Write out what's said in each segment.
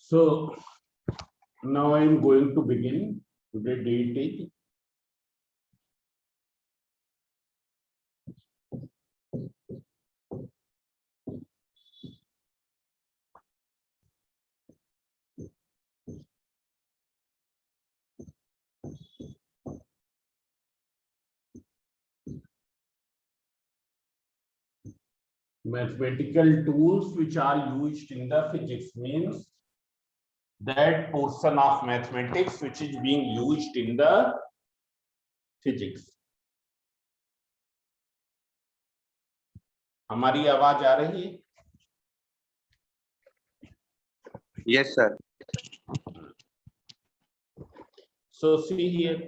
So now I am going to begin. Today date is mathematical tools which are used in the physics, means that portion of mathematics which is being used in the physics. हमारी आवाज आ रही है? Yes, sir. So see here,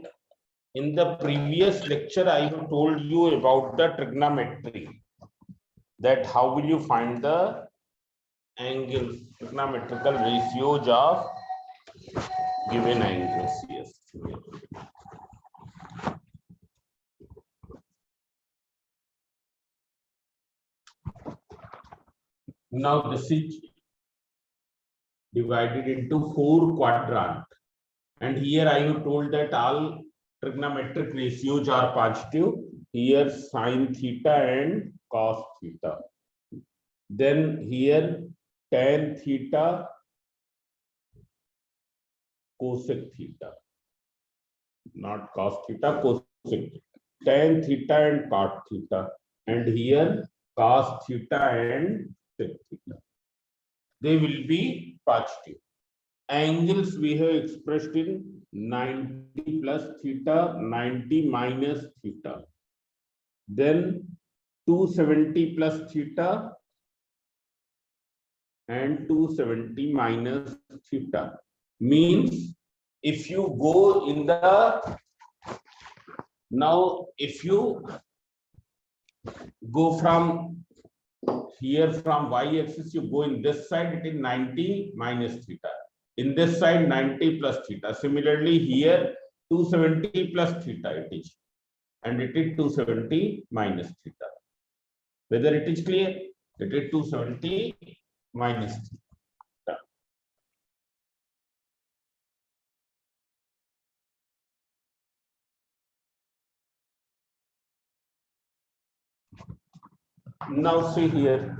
in the previous lecture I have told you about the trigonometry, that how will you find the angles, trigonometrical ratios of given angles. Yes. Now this is divided into 4 quadrants, and here I have told that all trigonometric ratios are positive. Here sin theta and cos theta. Then here tan theta, cosec theta, not cos theta, cosec theta, tan theta and cot theta, and here cos theta and sec theta. They will be positive. Angles we have expressed in 90 plus theta, 90 minus theta. Then 270 plus theta and 270 minus theta. Means if you go in the, now if you go from here, from y-axis you go in this side, it is 90 minus theta. In this side 90 plus theta. Similarly here 270 plus theta it is, and it is 270 minus theta. Whether it is clear? It is 270 minus theta. Now see here.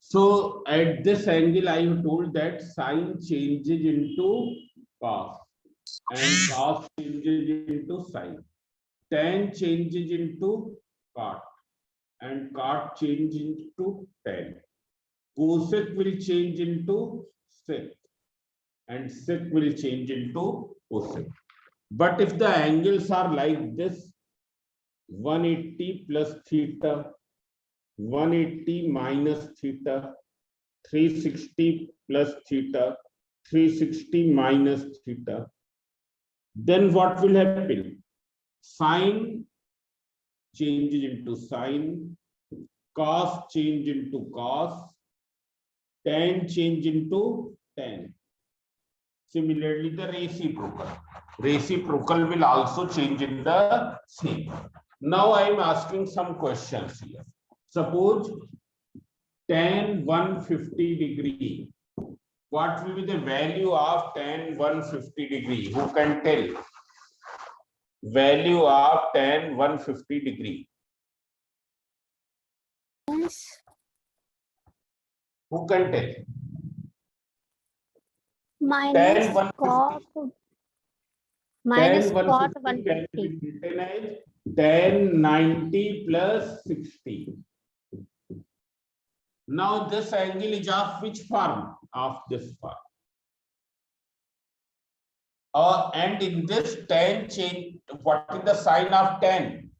So at this angle I have told that sine changes into cos and cos changes into sine. Tan changes into cot and cot changes into tan. Cosec will change into sec and sec will change into cosec. But if the angles are like this, 180 plus theta, 180 minus theta, 360 plus theta, 360 minus theta, then what will happen? Sine changes into sine, cos change into cos, tan change into tan. Similarly, the reciprocal will also change in the same. Now I am asking some questions here. Suppose tan 150 degree. What will be the value of tan 150 degree? Who can tell? Value of tan 150 degree. Who can tell? Minus cot 150 can 150. be written as tan 90 plus 60. Now this angle is of which form? Of this form. And in this tan change, what is the sign of tan?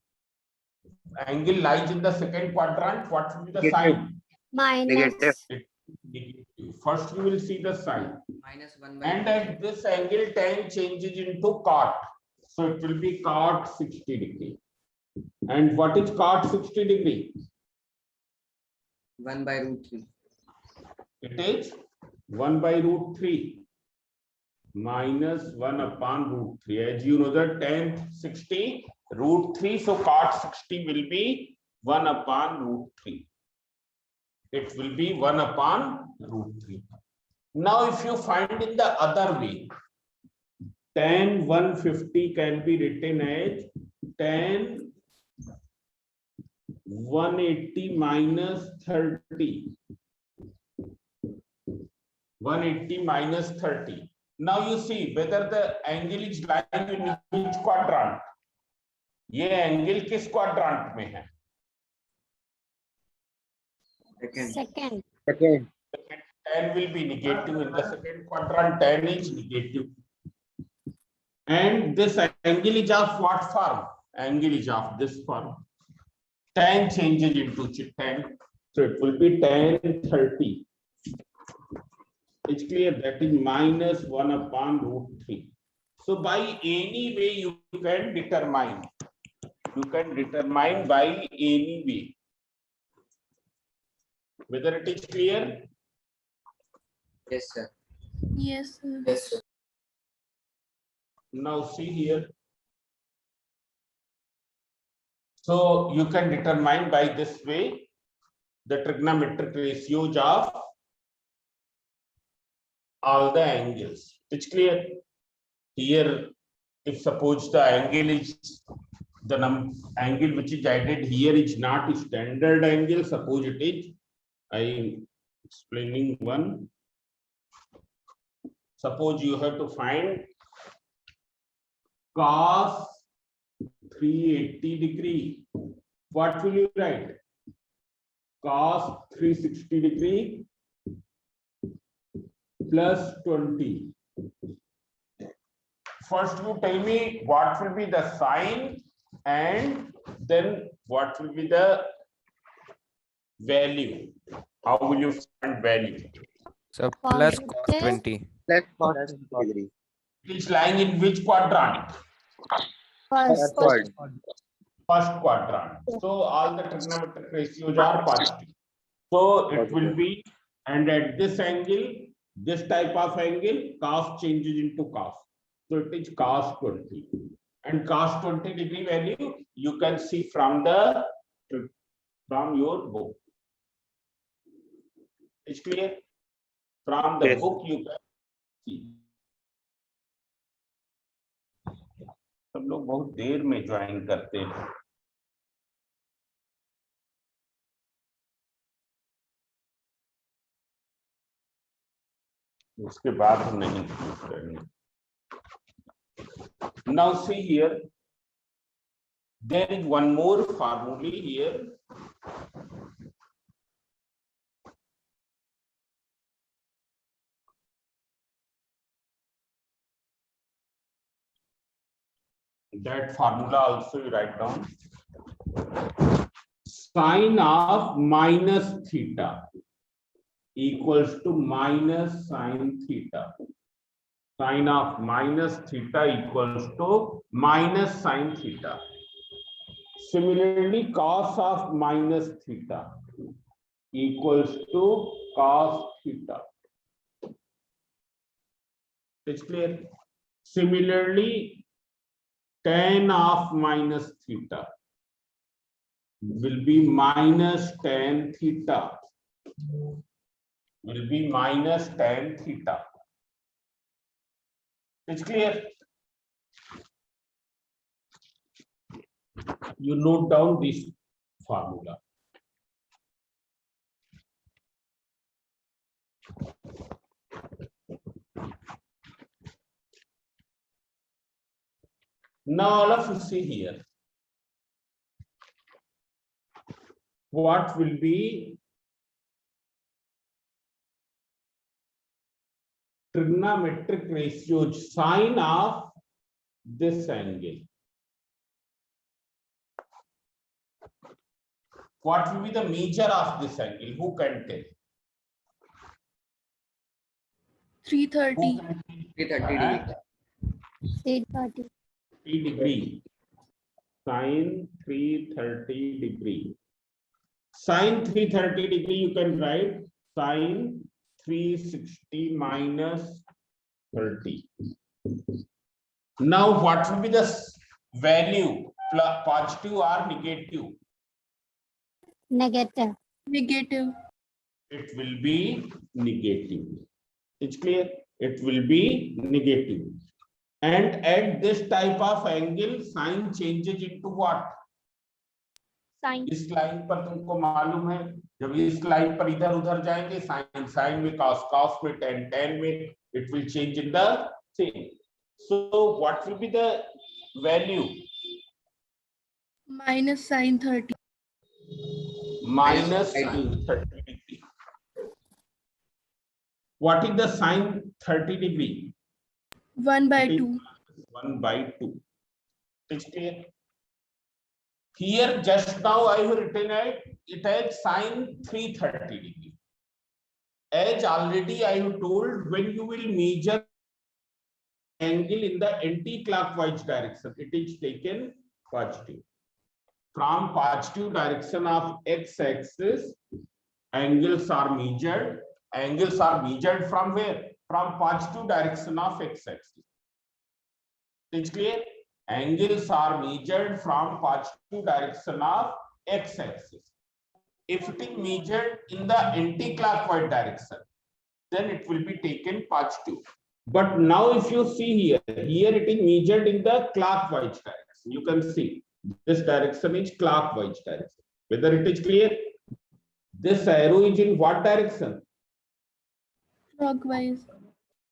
Angle lies in the second quadrant. What will be the sign? Minus. First you will see the sign. -1 And at this angle tan changes into cot. So it will be cot 60 degree. And what is cot 60 degree? 1/√3. It is 1/√3 minus 1/√3. As you know that tan 60 √3. So cot 60 will be 1/√3. It will be 1/√3. Now, if you find in the other way, tan 150 can be written as tan 180 minus 30. 180 minus 30. Now you see whether the angle is lying in which quadrant. ये angle किस quadrant में है? Second. Tan will be negative in the second quadrant. Tan is negative. And this angle is of what form? Angle is of this form. Tan changes into tan. So it will be tan 30. It's clear that is minus 1 upon root 3. So by any way you can determine. You can determine by any way. Whether it is clear? Yes, sir. Yes, sir. Yes, sir. Now see here. So you can determine by this way the trigonometric ratios of all the angles. It's clear. Here, if suppose the angle is the angle which is added here is not a standard angle. Suppose it is. I am explaining one. Suppose you have to find cos 380 degree. What will you write? Cos 360 degree plus 20. First you tell me what will be the sign and then what will be the value. How will you find value? So plus Positive. cos 20. Let's degree. It is lying in which quadrant? First. Third. First quadrant. So all the trigonometric ratios are positive. So it will be, and at this angle, this type of angle, cos changes into cos. So it is cos 20. And cos 20 degree value you can see from your book. It's clear? From the Yes. book you can see. सब लोग बहुत देर में join करते हैं. उसके बाद हम नहीं करेंगे. Now see here, there is one more formula here. That formula also you write down. Sine of minus theta equals to minus sine theta. Sine of minus theta equals to minus sine theta. Similarly, cos of minus theta equals to cos theta. It's clear? Similarly, tan of minus theta will be minus tan theta. Will be minus tan theta. It's clear? You note down this formula. Now all of you see here. What will be trigonometric ratio sine of this angle? What will be the measure of this angle? Who can tell? 330. 330 degree. 330. Degree. Sine 330 degree. Sine 330 degree you can write sine 360 minus 30. Now what will be the value? Positive or negative? Negative. Negative. It will be negative. It's clear? It will be negative. And at this type of angle, sign changes into what? Sine. इस line पर तुमको मालूम है, जब इस line पर इधर उधर जाएंगे, साइन साइन में, cos cos में, tan tan में, it will change in the same. So what will be the value? Minus sine 30. Minus sine 30 degree. What is the sine 30 degree? 1 by It is 2. 1 by 2. Is clear? Here just now I have written it as sine 330 degree. As already I have told, when you will measure angle in the anti-clockwise direction, it is taken positive. From positive direction of x-axis, angles are measured. Angles are measured from where? From positive direction of x-axis. It's clear? Angles are measured from positive direction of x-axis. If it is measured in the anti-clockwise direction, then it will be taken positive. But now if you see here it is measured in the clockwise direction. You can see this direction is clockwise direction. Whether it is clear? This arrow is in what direction? Clockwise.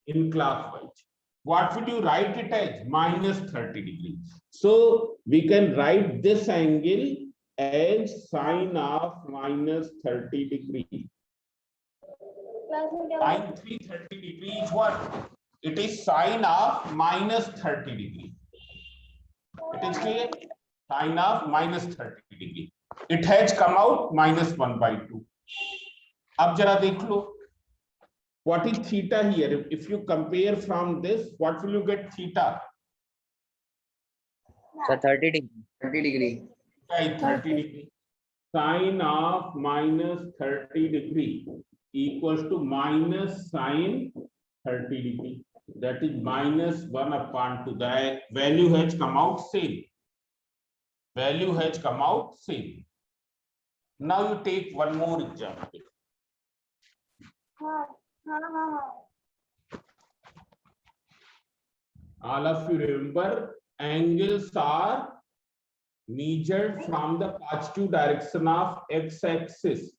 In clockwise. What would you write it as? Minus 30 degrees. So we can write this angle as sine of minus 30 degree. Sine 330 degree is what? It is sine of minus 30 degree. It is clear? Sine of minus 30 degree. It has come out minus 1 by 2. अब जरा देख लो. What is theta here? If you compare from this, what will you get theta? So 30 degree. 30 degree. Right, 30 degree. Sine of minus 30 degree equals to minus sine 30 degree. That is minus 1 upon 2. The value has come out same. Value has come out same. Now you take one more example. All of you remember, angles are measured from the positive direction of x-axis,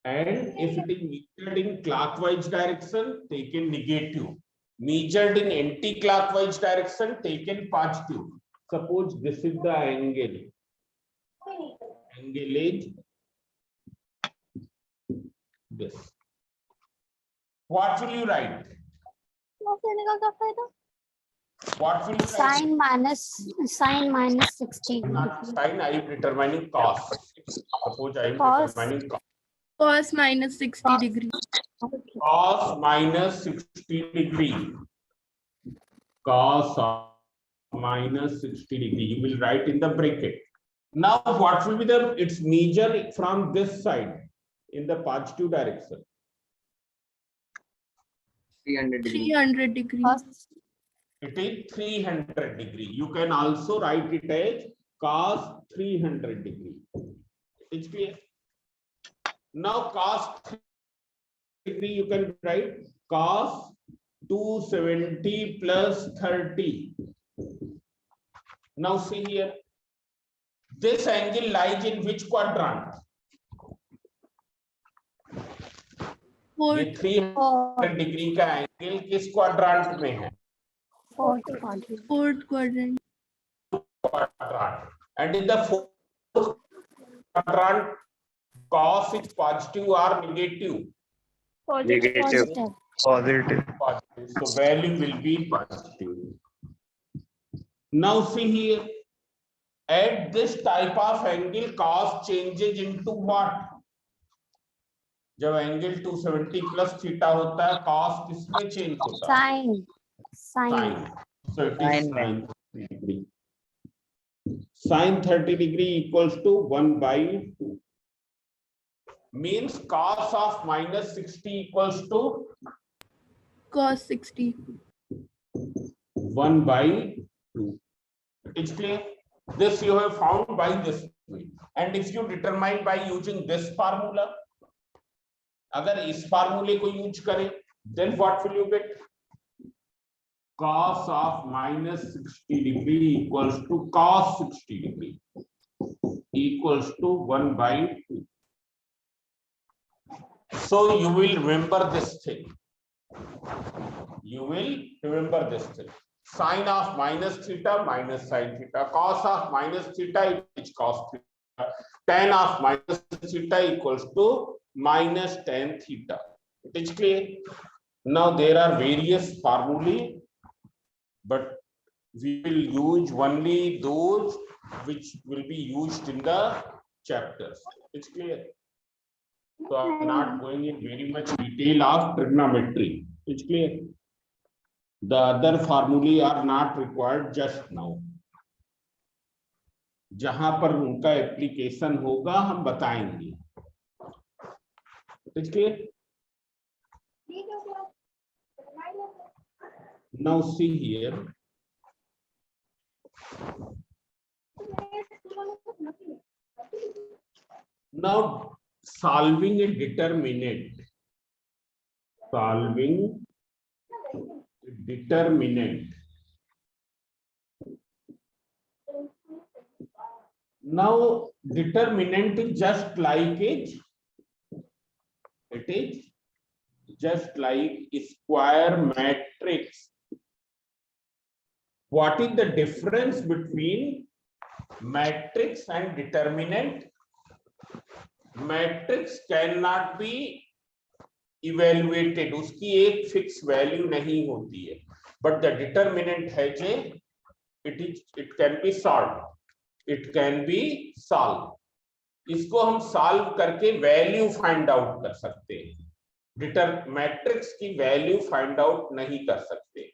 and if it is measured in clockwise direction, taken negative. Measured in anti-clockwise direction, taken positive. Suppose this is the angle. Angle is this. What will you write? What will you write? Sine minus 60. Not sine, I am determining cos. Suppose I am Cos. determining cos. Cos minus 60 degree. Cos minus 60 degree. Cos of minus 60 degree. You will write in the bracket. Now what will be the, its measure from this side in the positive direction? 300 degree. 300 degree. Cos It is 300 degree. You can also write it as cos 300 degree. It's clear? Now cos 300 degree you can write cos 270 plus 30. Now see here. This angle lies in which quadrant? ये 300 degree का angle किस quadrant में है? fourth quadrant. Fourth quadrant. Quadrant. And in the fourth quadrant, cos is positive or negative? Positive. Positive. So value will be positive. Now see here, at this type of angle, cos changes into what? जब angle 270 plus theta होता है, cos किसमें change होता है? Sine. So it is sine 30 degree. Sine 30 degree equals to 1 by 2. Means cos of minus 60 equals to Cos 60. 1 by 2. It's clear? This you have found by this way. And if you determine by using this formula, अगर इस फार्मूले को use करें then what will you get? Cos of minus 60 degree equals to cos 60 degree equals to 1 by 2. So you will remember this thing. You will remember this thing. Sine of minus theta minus sine theta. Cos of minus theta is cos theta. Tan of minus theta equals to minus tan theta. It is clear. Now there are various formulae, but we will use only those which will be used in the chapters. It's clear. So I'm not going in very much detail of trigonometry. It's clear. The other formulae are not required just now. जहां पर उनका application होगा हम बताएंगे. It's clear. Now see here. Now solving a determinant. Solving a determinant. Now determinant is just like it is just like a square matrix. What is the difference between matrix and determinant? Matrix cannot be evaluated. उसकी एक fix value नहीं होती है. But the determinant है जे it can be solved. It can be solved. इसको हम solve करके value find out कर सकते हैं. मैट्रिक्स की वैल्यू फाइंड आउट नहीं कर सकते.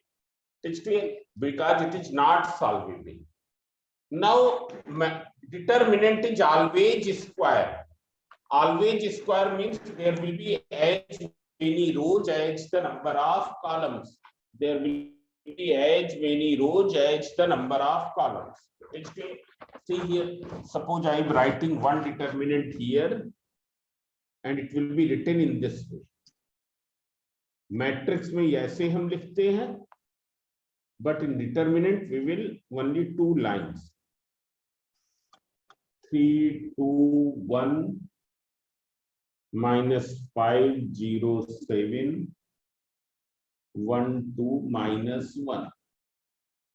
It's clear because it is not solvable. Now determinant is always square. Always square means there will be as many rows as the number of columns. There will be as many rows as the number of columns. It's clear. See here, suppose I am writing one determinant here and it will be written in this way. Matrix में ऐसे हम लिखते हैं, but in determinant we will only two lines. 3, 2, 1 minus 5, 0, 7, 1, 2 minus 1.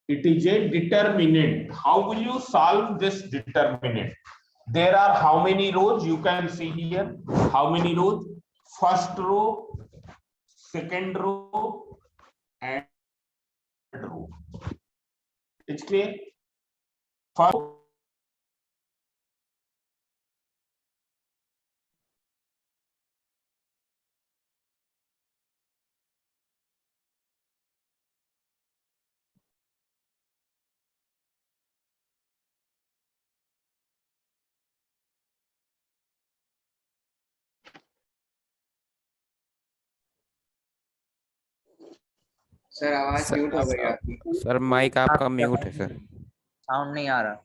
It is a determinant. How will you solve this determinant? There are how many rows? You can see here. How many rows? First row, second row, and third row. It's clear? First, sir आवाज mute हो गई आपकी. Sir mic आपका mute है sir. Sound नहीं आ रहा.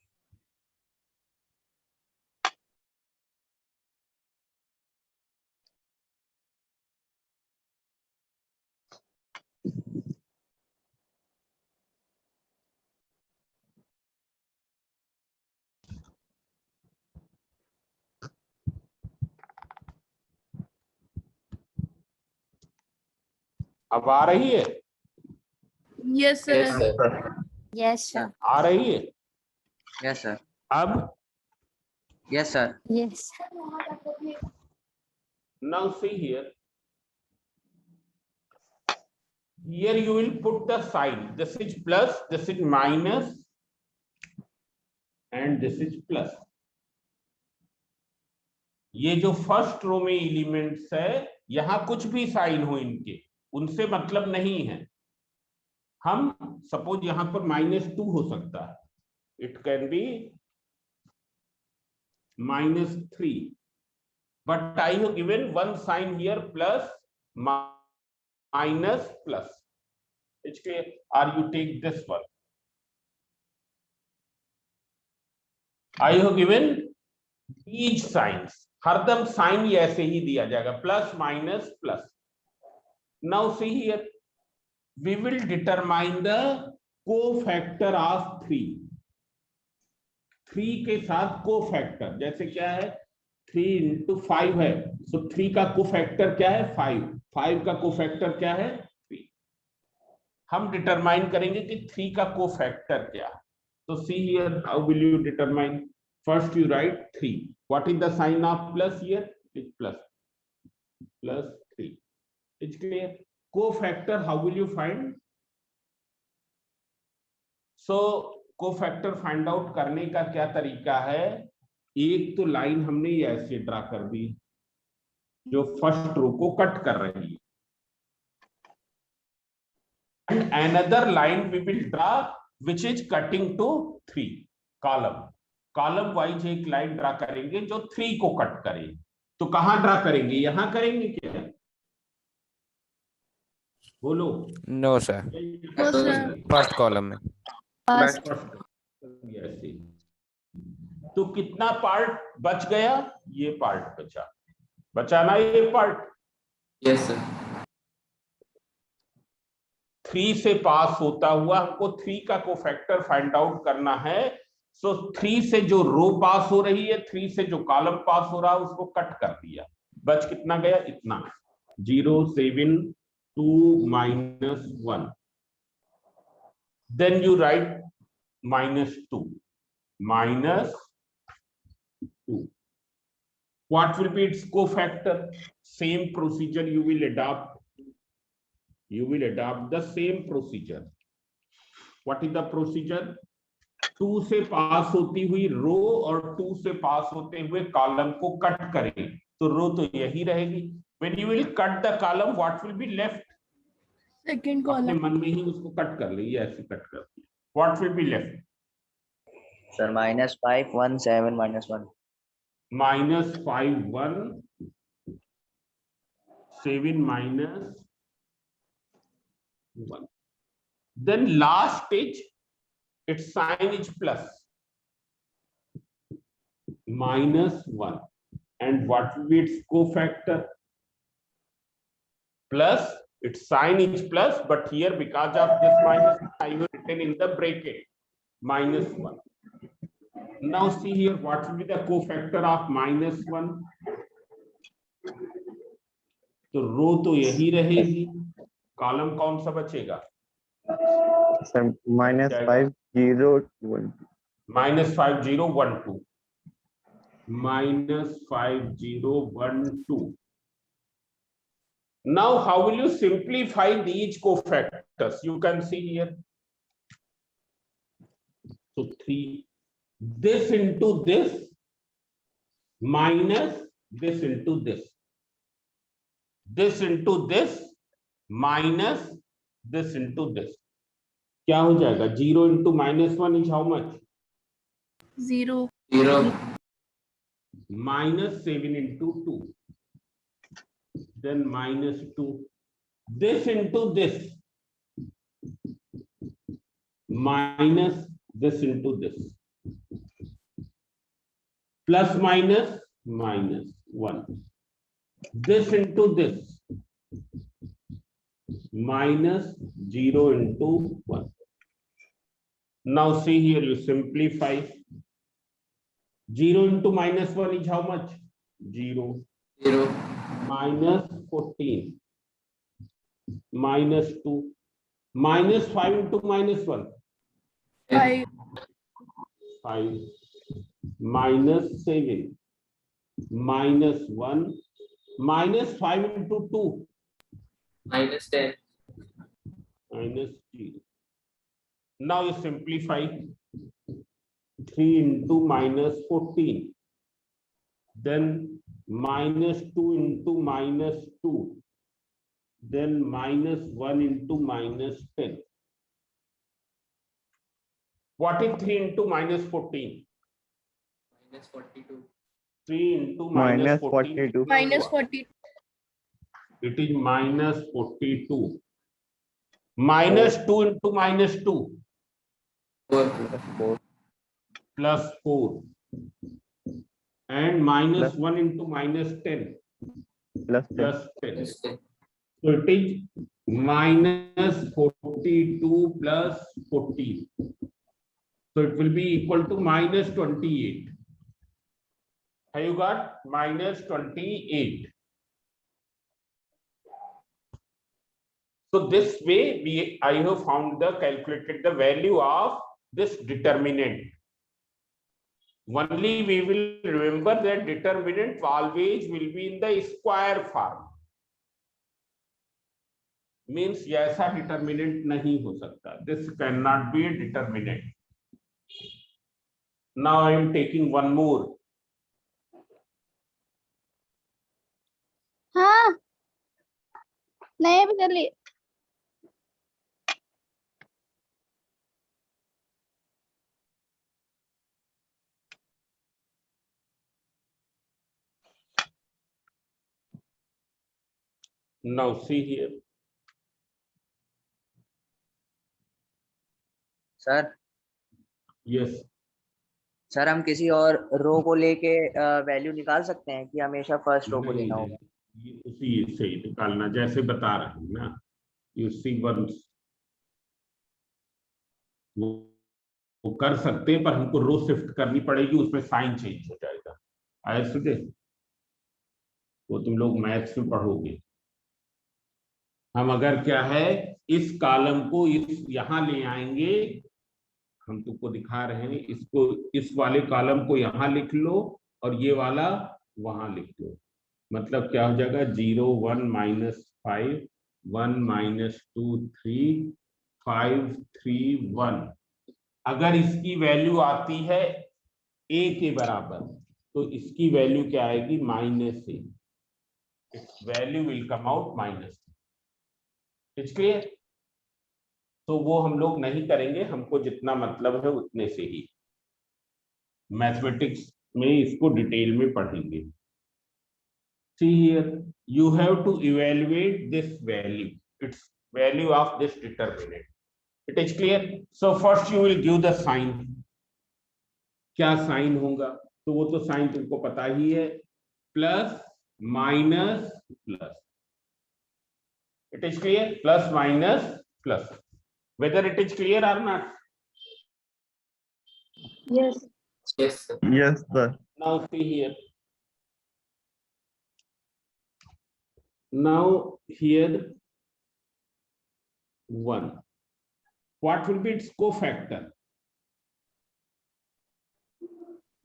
अब आ रही है? Yes, sir. Yes, sir. आ रही है? Yes sir. अब yes sir. Yes. now see here. Here you will put the sign. This is plus, this is minus, and this is plus. ये जो फर्स्ट रो में एलिमेंट्स है, यहां कुछ भी साइन हो इनके, उनसे मतलब नहीं है. हम सपोज यहां पर -2 हो सकता है. It can be -3, but I have given one sign here plus minus plus. It's clear? Or you take this one. I have given these signs. हरदम साइन ऐसे ही दिया जाएगा, plus minus plus. Now see here, we will determine the cofactor of 3. 3 के साथ cofactor, जैसे क्या है 3 into 5 है, so 3 का कोफैक्टर क्या है 5, 5 का कोफैक्टर क्या है 3. हम डिटरमाइन करेंगे कि 3 का कोफैक्टर क्या है. तो see here, how will you determine? First you write 3. What is the sign of plus here? It's plus 3. It's clear. Cofactor, how will you find? So cofactor find out करने का क्या तरीका है? एक तो लाइन हमने ये ऐसे ड्रा कर दी जो फर्स्ट रो को कट कर रही है, and another line we will draw which is cutting to 3 column wise एक लाइन ड्रा करेंगे जो 3 को कट करे. तो कहां ड्रा करेंगे? यहां करेंगे क्या? बोलो. No sir, No, sir. First column में. First. तो कितना पार्ट बच गया? ये पार्ट बचा ना ये पार्ट. Yes sir. 3 से पास होता हुआ हमको 3 का कोफैक्टर फाइंड आउट करना है. सो 3 से जो रो पास हो रही है, 3 से जो कॉलम पास हो रहा है उसको कट कर दिया. बच कितना गया? इतना. 0 7 2 -1. Then you write -2. What will be its cofactor? Same procedure you will adopt. You will adopt the same procedure. What is the procedure? 2 से पास होती हुई रो और 2 से पास होते हुए कॉलम को कट करें तो रो तो यही रहेगी. When you will cut the column, what will be left? Second अपने column. मन में ही उसको कट कर ले, ये ऐसे कट कर दिया. What will be left? Sir, -5 1 7 -1. -5 1 7 -1. Then last stage, its sign is plus -1, and what will be its cofactor? Plus. Its sign is plus, but here because of this minus I have written in the bracket -1. Now see here, what will be the cofactor of -1? तो रो तो यही रहेगी, column कौन सा बचेगा? Sir -5 0 1 -5 0 1 2. -5 0 1 2. Now how will you simplify these cofactors? You can see here. So 3, this into this minus this into this. This into this minus this into this. क्या हो जाएगा? 0 into -1 is how much? 0. -7 into 2. Then -2. This into this minus this into this. Plus -1. This into this -0 into 1. Now see here, you simplify. 0 into -1 is how much? 0. -14 -2 -5 into -1 5. 5 -7 -1 -5 into 2 -10. -0. Now you simplify. 3 into -14, then -2 into -2, then -1 into -10. What is 3 into -14? -42. 3 into -14. -40. It is -42. -2 into -2. 4. +4. And -1 into -10. plus 10. +10. So it is minus 42 plus 14. So it will be equal to minus 28. Have you got minus 28? So this way I have calculated the value of this determinant. Only we will remember that determinant always will be in the square form. Means ऐसा determinant नहीं हो सकता. This cannot be a determinant. Now I am taking one more. हाँ नहीं अभी कर लिए Now see here. Sir Yes. Sir हम किसी और रो को लेके वैल्यू निकाल सकते हैं कि हमेशा फर्स्ट रो को नहीं, लेना नहीं, होगा? ये उसी से ही निकालना जैसे बता रहे हैं ना. You see once. वो कर सकते हैं पर हमको रो शिफ्ट करनी पड़ेगी, उसमें साइन चेंज हो जाएगा. आया सुझे? वो तुम लोग मैथ्स में पढ़ोगे. हम अगर क्या है इस कॉलम को इस यहां ले आएंगे, हम तुमको दिखा रहे हैं, इसको इस वाले कॉलम को यहां लिख लो और ये वाला वहां लिख लो. मतलब क्या हो जाएगा 0 1 -5 1 -2 3 5 3 1. अगर इसकी वैल्यू आती है a के बराबर तो इसकी वैल्यू क्या आएगी -a. It's value will come out -a. It's clear? तो वो हम लोग नहीं करेंगे, हमको जितना मतलब है उतने से ही. मैथमेटिक्स में इसको डिटेल में पढ़ेंगे. See here, you have to evaluate this value. It's value of this determinant. It is clear? So first you will give the sign. क्या साइन होगा? तो वो तो साइन तुमको पता ही है. Plus minus plus. It is clear? Plus minus plus. Whether it is clear or not? Yes yes sir. Yes, sir. Now see here. Now here 1. What will be its cofactor?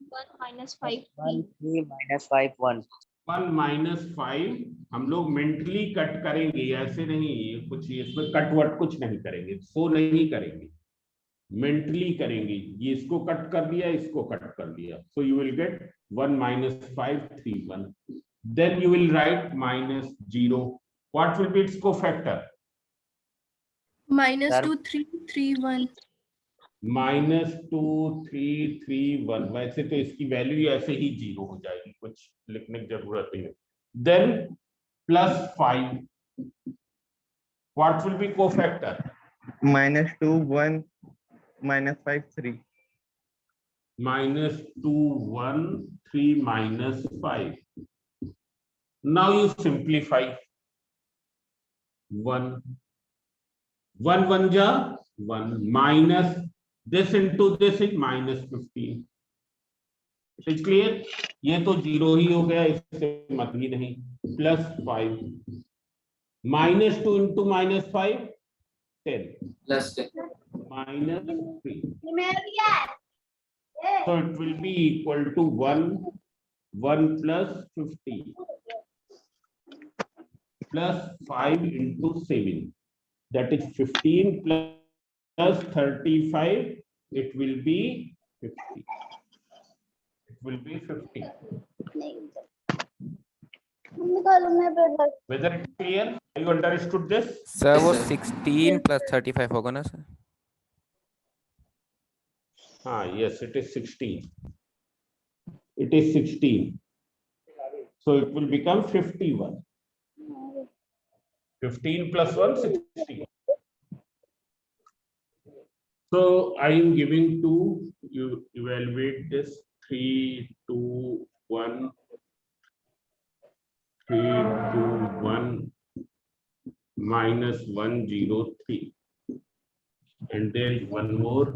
1 -5 1 3 -5 1. 1 -5 हम लोग mentally cut करेंगे, ऐसे नहीं कुछ इसमें cut what कुछ नहीं करेंगे, सो नहीं करेंगे, मेंटली करेंगे. ये इसको कट कर दिया, इसको कट कर दिया. So you will get 1 -5 3 1. Then you will write -0. What will be its cofactor? -2 3 3 1. -2 3 3 1. वैसे तो इसकी वैल्यू ऐसे ही 0 हो जाएगी, कुछ लिखने की जरूरत नहीं है. Then +5. What will be cofactor? -2 1 -5 3. -2 1 3 -5. Now you simplify. 1 1 1 जा 1 minus this into this is -15. Is it clear? ये तो 0 ही हो गया, इससे मतलब ही नहीं. +5 -2 into -5 10 plus -3. So it will be equal to 1 1 plus 15 plus 5 into 7. That is 15 plus 35. It will be 50. It will be 50. Whether it's clear? You understood this? Sir वो Yes, sir. 16 + 35 होगा ना sir? Yes, it is 16. It is 16. So it will become 51. 15 plus 1, 16. So I am giving to you evaluate this 3 2 1 3 2 1 minus 103. And there is one more.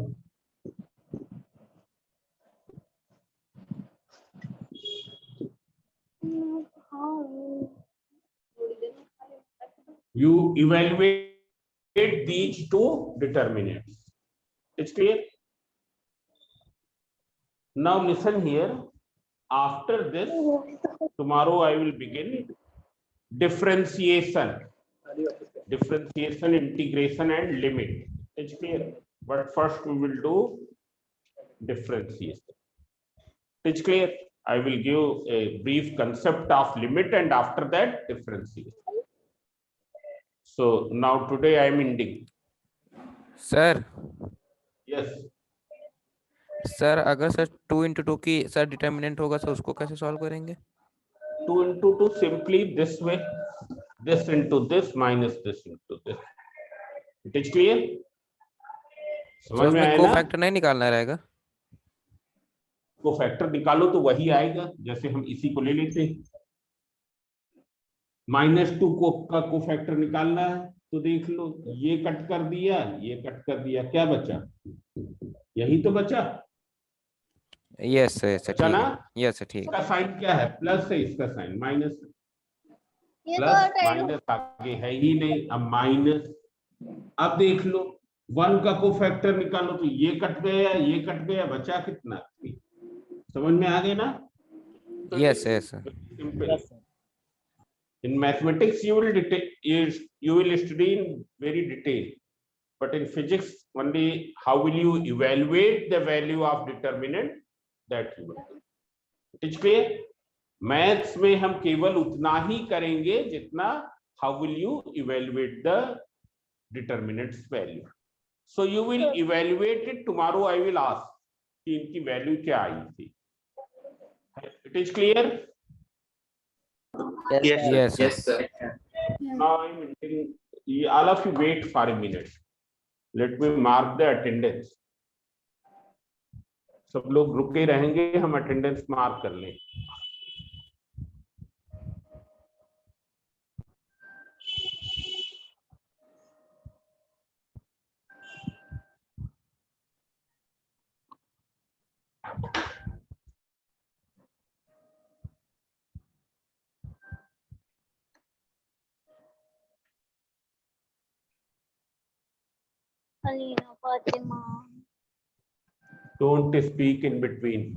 You evaluate these two determinants. It's clear? Now listen here. After this, tomorrow I will begin differentiation, integration, and limit. It's clear. But first we will do differentiation. It's clear. I will give a brief concept of limit, and after that differentiation. So now today I am ending. Sir Yes. Sir अगर sir 2 into 2 की sir determinant होगा sir उसको कैसे solve करेंगे? 2 into 2 simply this way. This into this minus this into this. It is clear? Sir समझ में उसमें आया को ना? फैक्टर नहीं निकालना रहेगा? को फैक्टर निकालो तो वही आएगा, जैसे हम इसी को ले लेते हैं। -2 को का को फैक्टर निकालना है तो देख लो, ये कट कर दिया, ये कट कर दिया, क्या बचा? यही तो बचा। यस सर बचा ठीक ना? है। यस सर ठीक है। इसका साइन क्या है? प्लस है, इसका साइन माइनस। ये प्लस तो माइनस आगे है ही नहीं, अब माइनस। अब देख लो 1 का को फैक्टर निकालो तो ये कट गया, ये कट गया, बचा कितना? समझ में आ गया ना? Yes yes sir. Simple. In mathematics you will study in very detail, but in physics only how will you evaluate the value of determinant, that you will do. It is clear? Maths में हम केवल उतना ही करेंगे जितना how will you evaluate the determinant's value. So you will evaluate it tomorrow. I will ask कि इनकी value क्या आई थी. It is clear? Yes sir. Now I'm ending. All of you wait for a minute. Let me mark the attendance. सब लोग रुके रहेंगे, हम attendance mark कर लें. Alina, Fatima. Don't speak in between.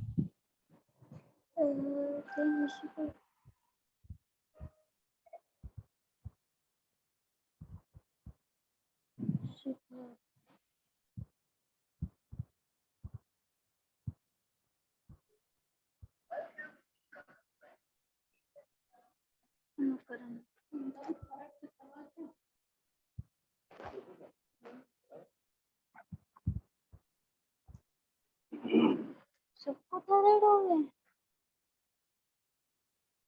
सबको थायराइड हो गया।